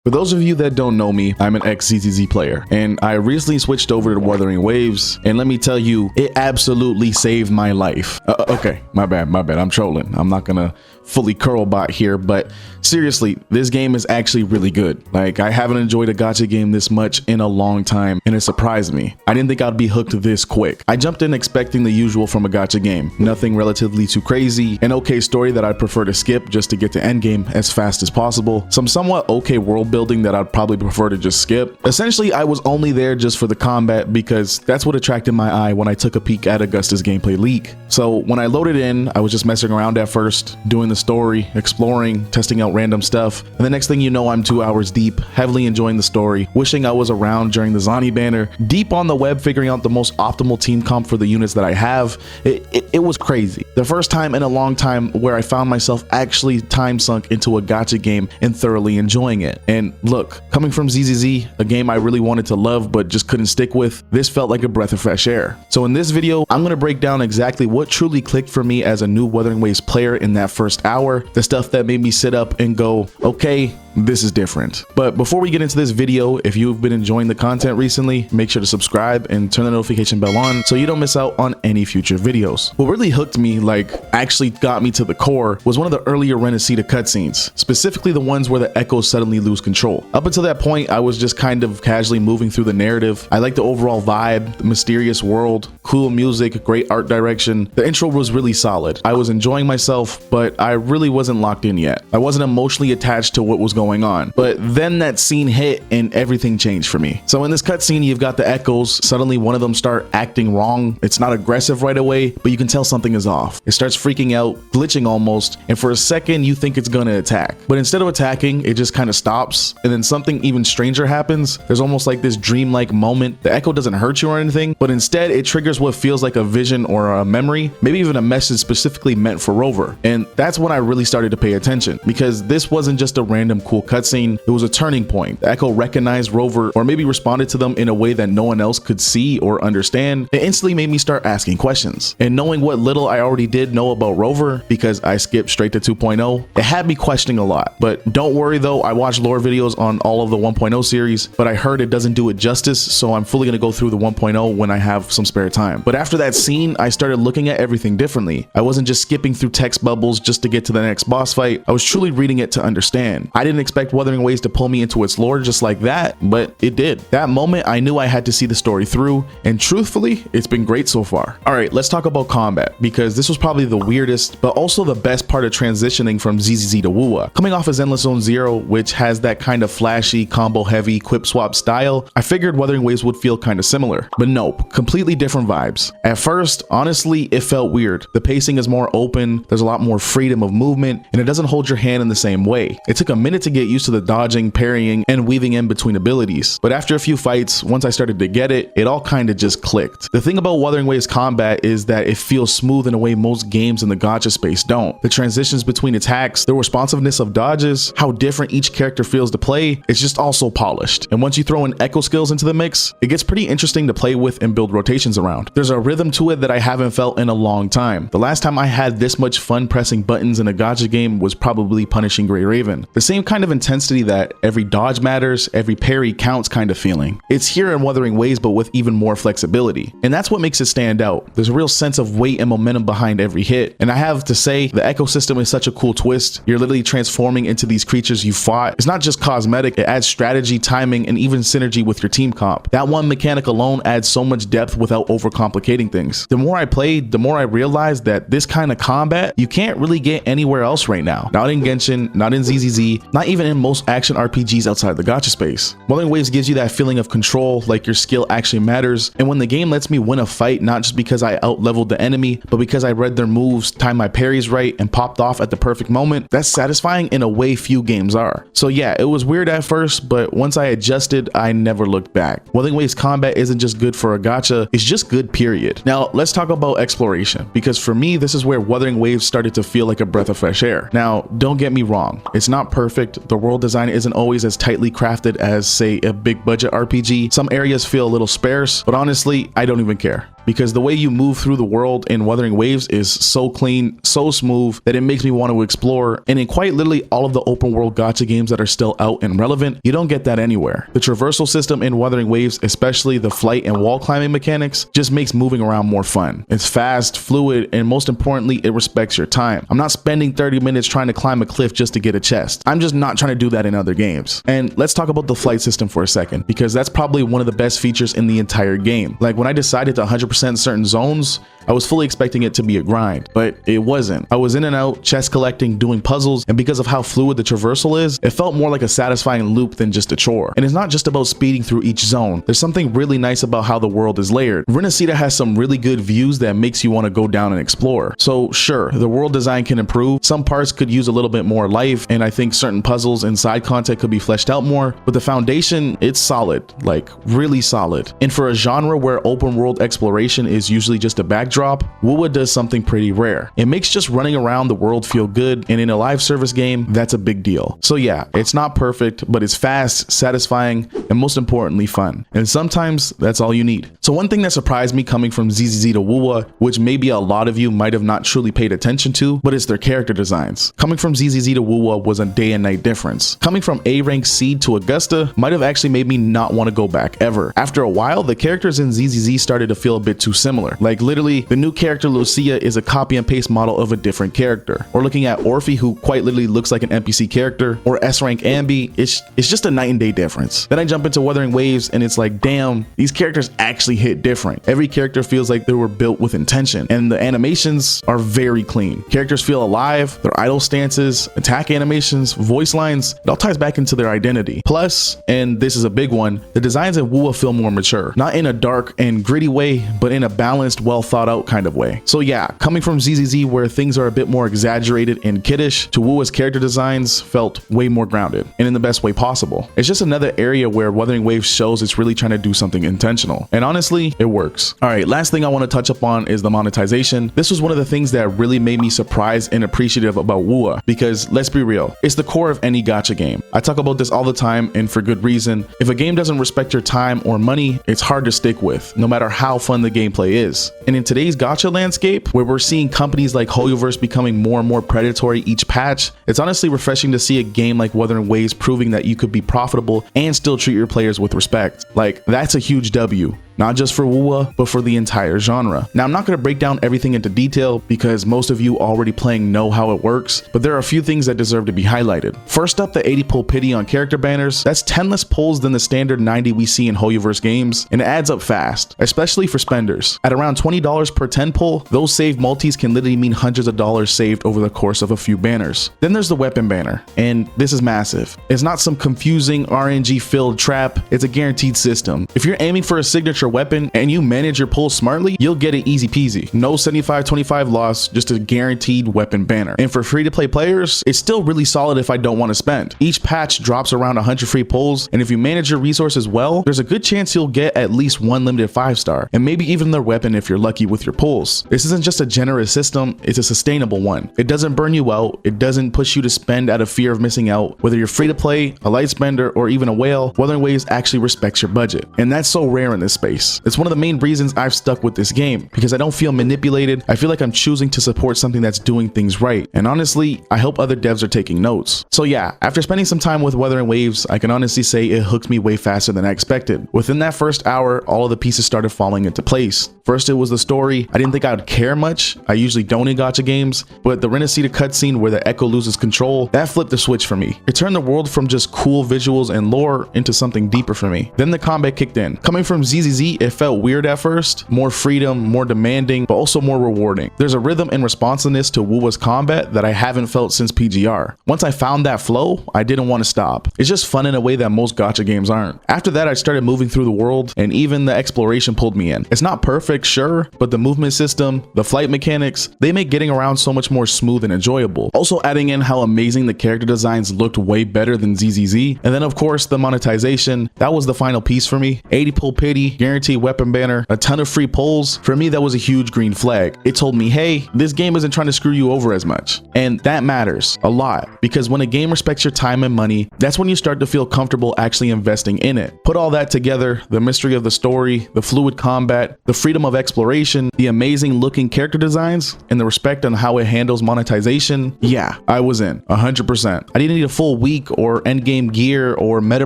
For those of you that don't know me, I'm an ex-ZZZ player, and I recently switched over to Wuthering Waves, and let me tell you, it absolutely saved my life. Okay, my bad, I'm trolling. I'm not gonna fully curl bot here, but seriously, this game is actually really good. Like, I haven't enjoyed a gacha game this much in a long time, and it surprised me. I didn't think I'd be hooked this quick. I jumped in expecting the usual from a gacha game. Nothing relatively too crazy, an okay story that I'd prefer to skip just to get to endgame as fast as possible, some somewhat okay world building that I'd probably prefer to just skip. Essentially, I was only there just for the combat because that's what attracted my eye when I took a peek at Augusta's gameplay leak. So when I loaded in, I was just messing around at first, doing the story, exploring, testing out random stuff, and the next thing you know, I'm 2 hours deep, heavily enjoying the story, wishing I was around during the Zani banner, deep on the web figuring out the most optimal team comp for the units that I have. It was crazy. The first time in a long time where I found myself actually time sunk into a gacha game and thoroughly enjoying it. And look, coming from ZZZ, a game I really wanted to love but just couldn't stick with, this felt like a breath of fresh air. So in this video, I'm going to break down exactly what truly clicked for me as a new Wuthering Waves player in that first hour, the stuff that made me sit up and go, okay, this is different. But before we get into this video, if you've been enjoying the content recently, make sure to subscribe and turn the notification bell on so you don't miss out on any future videos. What really hooked me, like actually got me to the core, was one of the earlier Renacita cutscenes, specifically the ones where the echoes suddenly lose control. Up until that point, I was just kind of casually moving through the narrative. I liked the overall vibe, the mysterious world, cool music, great art direction. The intro was really solid. I was enjoying myself, but I really wasn't locked in yet. I wasn't emotionally attached to what was going on. But then that scene hit and everything changed for me. So in this cutscene, you've got the echoes. Suddenly one of them start acting wrong. It's not aggressive right away, but you can tell something is off. It starts freaking out, glitching almost, and for a second you think it's gonna attack. But instead of attacking, it just kind of stops, and then something even stranger happens. There's almost like this dreamlike moment. The echo doesn't hurt you or anything, but instead it triggers what feels like a vision or a memory, maybe even a message specifically meant for Rover. And that's when I really started to pay attention, because this wasn't just a random cool cutscene, it was a turning point. The echo recognized Rover, or maybe responded to them in a way that no one else could see or understand. It instantly made me start asking questions. And knowing what little I already did know about Rover, because I skipped straight to 2.0, it had me questioning a lot. But don't worry though, I watched lore videos on all of the 1.0 series, but I heard it doesn't do it justice, so I'm fully gonna go through the 1.0 when I have some spare time. But after that scene, I started looking at everything differently. I wasn't just skipping through text bubbles just to get to the next boss fight. I was truly reading it to understand. I didn't expect Wuthering Waves to pull me into its lore just like that, but it did. That moment, I knew I had to see the story through, and truthfully, it's been great so far. All right, let's talk about combat, because this was probably the weirdest, but also the best part of transitioning from ZZZ to Wuwa. Coming off of Zenless Zone Zero, which has that kind of flashy, combo-heavy, quip swap style, I figured Wuthering Waves would feel kind of similar, but nope, completely different vibes. At first, honestly, it felt weird. The pacing is more open, there's a lot more freedom of movement, and it doesn't hold your hand in the same way. It took a minute to get used to the dodging, parrying, and weaving in between abilities, but after a few fights, once I started to get it, it all kind of just clicked. The thing about Wuthering Waves combat is that it feels smooth in a way most games in the gacha space don't. The transitions between attacks, the responsiveness of dodges, how different each character feels to play, it's just all so polished. And once you throw in echo skills into the mix, it gets pretty interesting to play with and build rotations around. There's a rhythm to it that I haven't felt in a long time. The last time I had this much fun pressing buttons in a gacha game was probably Punishing Grey Raven. The same kind of intensity that every dodge matters, every parry counts kind of feeling. It's here in Wuthering Waves, but with even more flexibility. And that's what makes it stand out. There's a real sense of weight and momentum behind every hit. And I have to say, the ecosystem is such a cool twist. You're literally transforming into these creatures you fought. It's not just cosmetic, it adds strategy, timing, and even synergy with your team comp. That one mechanic alone adds so much depth without overcomplicating things. The more I played, the more I realized that this kind of combat, you can't really get anywhere else right now. Not in Genshin, not in ZZZ, not even in most action RPGs outside the gacha space. Wuthering Waves gives you that feeling of control, like your skill actually matters, and when the game lets me win a fight, not just because I out-leveled the enemy, but because I read their moves, timed my parries right, and popped off at the perfect moment, that's satisfying in a way few games are. So yeah, it was weird at first, but once I adjusted, I never looked back. Wuthering Waves combat isn't just good for a gacha, it's just good, period. Now, let's talk about exploration, because for me, this is where Wuthering Waves started to feel like a breath of fresh air. Now, don't get me wrong, it's not perfect, the world design isn't always as tightly crafted as, say, a big budget RPG. Some areas feel a little sparse, but honestly, I don't even care. because the way you move through the world in Wuthering Waves is so clean, so smooth that it makes me want to explore. And in quite literally all of the open world gacha games that are still out and relevant, you don't get that anywhere. The traversal system in Wuthering Waves, especially the flight and wall climbing mechanics, just makes moving around more fun. It's fast, fluid, and most importantly, it respects your time. I'm not spending 30 minutes trying to climb a cliff just to get a chest. I'm just not trying to do that in other games. And let's talk about the flight system for a second, because that's probably one of the best features in the entire game. Like when I decided to 100% certain zones, I was fully expecting it to be a grind, but it wasn't. I was in and out, chest collecting, doing puzzles, and because of how fluid the traversal is, it felt more like a satisfying loop than just a chore. And it's not just about speeding through each zone. There's something really nice about how the world is layered. Renacida has some really good views that makes you want to go down and explore. So sure, the world design can improve. Some parts could use a little bit more life, and I think certain puzzles and side content could be fleshed out more, but the foundation, it's solid, like really solid. And for a genre where open world exploration is usually just a backdrop, Wuwa does something pretty rare. It makes just running around the world feel good, and in a live service game, that's a big deal. So yeah, it's not perfect, but it's fast, satisfying, and most importantly, fun. And sometimes that's all you need. So one thing that surprised me coming from ZZZ to Wuwa, which maybe a lot of you might have not truly paid attention to, but it's their character designs. Coming from ZZZ to Wuwa was a day and night difference. Coming from A rank Seed to Augusta might have actually made me not want to go back ever. After a while, the characters in ZZZ started to feel a bit too similar. Like literally, the new character Lucia is a copy and paste model of a different character. Or looking at Orphe, who quite literally looks like an NPC character, or S rank Ambi, it's just a night and day difference. Then I jump into Wuthering Waves and it's like, damn, these characters actually hit different. Every character feels like they were built with intention, and the animations are very clean. Characters feel alive, their idle stances, attack animations, voice lines, it all ties back into their identity. Plus, and this is a big one, the designs in Wuwa feel more mature. Not in a dark and gritty way, but in a balanced, well thought out kind of way. So yeah, coming from ZZZ where things are a bit more exaggerated and kiddish, to Wuwa's character designs felt way more grounded, and in the best way possible. It's just another area where Wuthering Waves shows it's really trying to do something intentional. And honestly, it works. Alright, last thing I want to touch upon is the monetization. This was one of the things that really made me surprised and appreciative about Wuwa, because let's be real, it's the core of any gacha game. I talk about this all the time, and for good reason. If a game doesn't respect your time or money, it's hard to stick with, no matter how fun the gameplay is. And in today's gacha landscape, where we're seeing companies like Hoyoverse becoming more and more predatory each patch, it's honestly refreshing to see a game like Wuthering Waves proving that you could be profitable and still treat your players with respect. Like, that's a huge W. Not just for Wuwa, but for the entire genre. Now, I'm not going to break down everything into detail because most of you already playing know how it works, but there are a few things that deserve to be highlighted. First up, the 80 pull pity on character banners. That's 10 less pulls than the standard 90 we see in Hoyoverse games, and it adds up fast, especially for spenders. At around $20 per 10 pull, those saved multis can literally mean hundreds of dollars saved over the course of a few banners. Then there's the weapon banner, and this is massive. It's not some confusing RNG filled trap, it's a guaranteed system. If you're aiming for a signature weapon and you manage your pulls smartly, you'll get it easy peasy. No 75-25 loss, just a guaranteed weapon banner. And for free to play players, it's still really solid if I don't want to spend. Each patch drops around 100 free pulls, and if you manage your resources well, there's a good chance you'll get at least one limited 5-star, and maybe even their weapon if you're lucky with your pulls. This isn't just a generous system, it's a sustainable one. It doesn't burn you out, it doesn't push you to spend out of fear of missing out. Whether you're free to play, a light spender, or even a whale, Wuthering Waves actually respects your budget. And that's so rare in this space. It's one of the main reasons I've stuck with this game, because I don't feel manipulated. I feel like I'm choosing to support something that's doing things right. And honestly, I hope other devs are taking notes. So yeah, after spending some time with Wuthering Waves, I can honestly say it hooked me way faster than I expected. Within that first hour, all of the pieces started falling into place. First, it was the story. I didn't think I would care much. I usually don't in gacha games, but the Renacida cutscene where the Echo loses control, that flipped the switch for me. It turned the world from just cool visuals and lore into something deeper for me. Then the combat kicked in. Coming from ZZZ, it felt weird at first, more freedom, more demanding, but also more rewarding. There's a rhythm and responsiveness to Wuwa's combat that I haven't felt since PGR. Once I found that flow, I didn't want to stop. It's just fun in a way that most gacha games aren't. After that, I started moving through the world, and even the exploration pulled me in. It's not perfect, sure, but the movement system, the flight mechanics, they make getting around so much more smooth and enjoyable. Also adding in how amazing the character designs looked way better than ZZZ. And then of course the monetization, that was the final piece for me. 80 pull pity, guaranteed guaranteed weapon banner, a ton of free pulls, for me that was a huge green flag. It told me, hey, this game isn't trying to screw you over as much. And that matters a lot, because when a game respects your time and money, that's when you start to feel comfortable actually investing in it. Put all that together, the mystery of the story, the fluid combat, the freedom of exploration, the amazing looking character designs, and the respect on how it handles monetization. Yeah, I was in 100%. I didn't need a full week or endgame gear or meta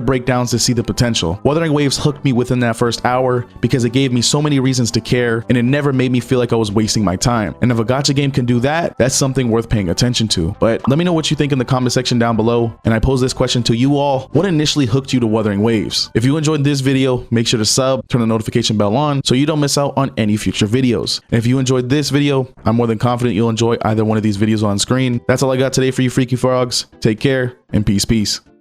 breakdowns to see the potential. Wuthering Waves hooked me within that first hour because it gave me so many reasons to care, and it never made me feel like I was wasting my time. And if a gacha game can do that, that's something worth paying attention to. But let me know what you think in the comment section down below, and I pose this question to you all: what initially hooked you to Wuthering Waves? If you enjoyed this video, make sure to sub, turn the notification bell on so you don't miss out on any future videos. And if you enjoyed this video, I'm more than confident you'll enjoy either one of these videos on screen. That's all I got today for you freaky frogs. Take care and peace.